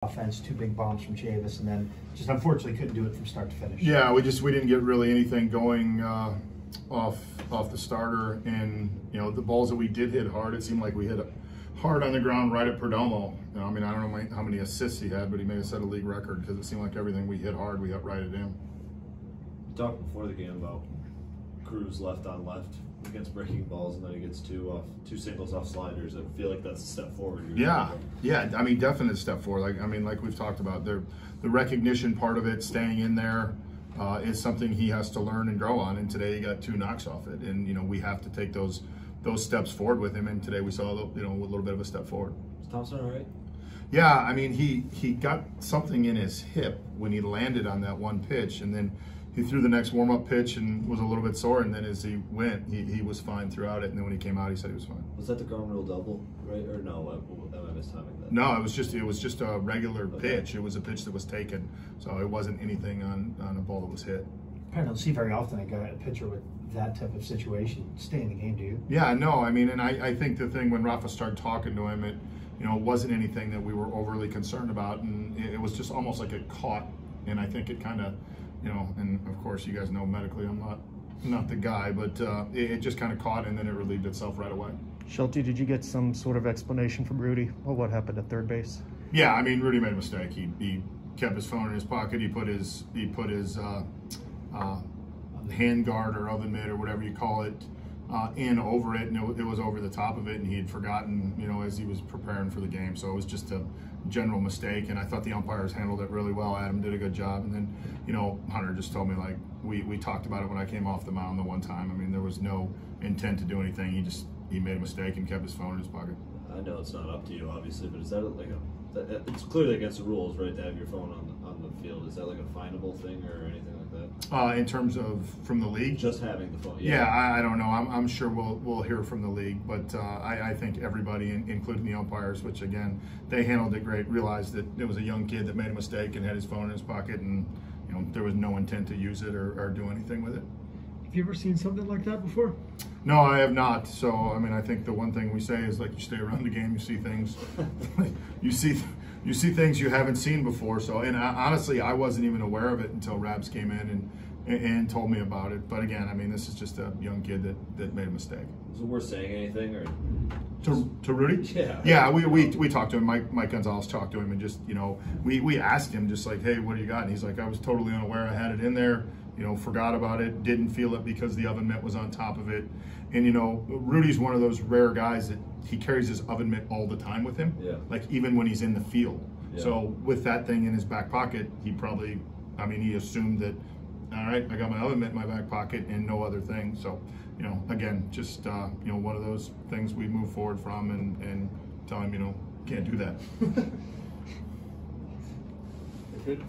offense, 2 big bombs from Chavis, and then just unfortunately couldn't do it from start to finish. Yeah, we didn't get really anything going off the starter, and the balls that we did hit hard, it seemed like we hit hard on the ground right at Perdomo. I mean, I don't know how many assists he had, but he may have set a league record because it seemed like everything we hit hard, we hit right at him. We talked before the game about Cruz left on left against breaking balls, and then he gets two singles off sliders. I feel like that's a step forward. Yeah. I mean, definite step forward. Like we've talked about, the recognition part of it, staying in there, is something he has to learn and grow on. And today he got 2 knocks off it, and we have to take those steps forward with him. And today we saw a little bit of a step forward. Is Thompson all right? Yeah, I mean, he got something in his hip when he landed on that one pitch, and then he threw the next warm-up pitch and was a little bit sore, and then as he went, he was fine throughout it, and then when he came out, he said he was fine. Was that the ground rule double, right? Or no, am I mistiming that? No, it was just a regular pitch. It was a pitch that was taken, so it wasn't anything on a ball that was hit. I don't see very often a pitcher with that type of situation stay in the game, do you? Yeah, no, I mean, and I think the thing when Rafa started talking to him, it wasn't anything that we were overly concerned about, and it was just almost like it caught, and I think it kind of, and of course you guys know medically I'm not the guy, but it just kind of caught, and then it relieved itself right away. Shelty, did you get some sort of explanation from Rudy? What happened at third base? Yeah, I mean, Rudy made a mistake. He kept his phone in his pocket. He put his hand guard or oven mitt or whatever you call it in over it, and it was over the top of it, and he had forgotten, as he was preparing for the game. So it was just a general mistake, and I thought the umpires handled it really well. Adam did a good job, and then Hunter just told me, like, we talked about it when I came off the mound the one time. I mean, there was no intent to do anything. He made a mistake and kept his phone in his pocket. I know it's not up to you, obviously, but is that it's clearly against the rules, right, to have your phone on the field? Is that like a finable thing or anything like that? In terms of from the league, just having the phone. Yeah, I don't know. I'm sure we'll hear from the league, but I think everybody, including the umpires, which again they handled it great, realized that it was a young kid that made a mistake and had his phone in his pocket, and there was no intent to use it or do anything with it. Have you ever seen something like that before? No, I have not. So, I mean, I think the one thing we say is, like, you stay around the game, you see things, you see things you haven't seen before. So, and honestly, I wasn't even aware of it until Rabs came in and told me about it. But again, I mean, this is just a young kid that made a mistake. Is it worth saying anything or? To Rudy? Yeah. Yeah, we talked to him. Mike Gonzalez talked to him, and just we asked him just like, hey, what do you got? And he's like, I was totally unaware I had it in there. Forgot about it, didn't feel it because the oven mitt was on top of it. And, Rudy's one of those rare guys that he carries his oven mitt all the time with him, like even when he's in the field. Yeah. So with that thing in his back pocket, he probably, he assumed that, all right, I got my oven mitt in my back pocket and no other thing. So, again, just, one of those things we move forward from and tell him, can't do that. Good.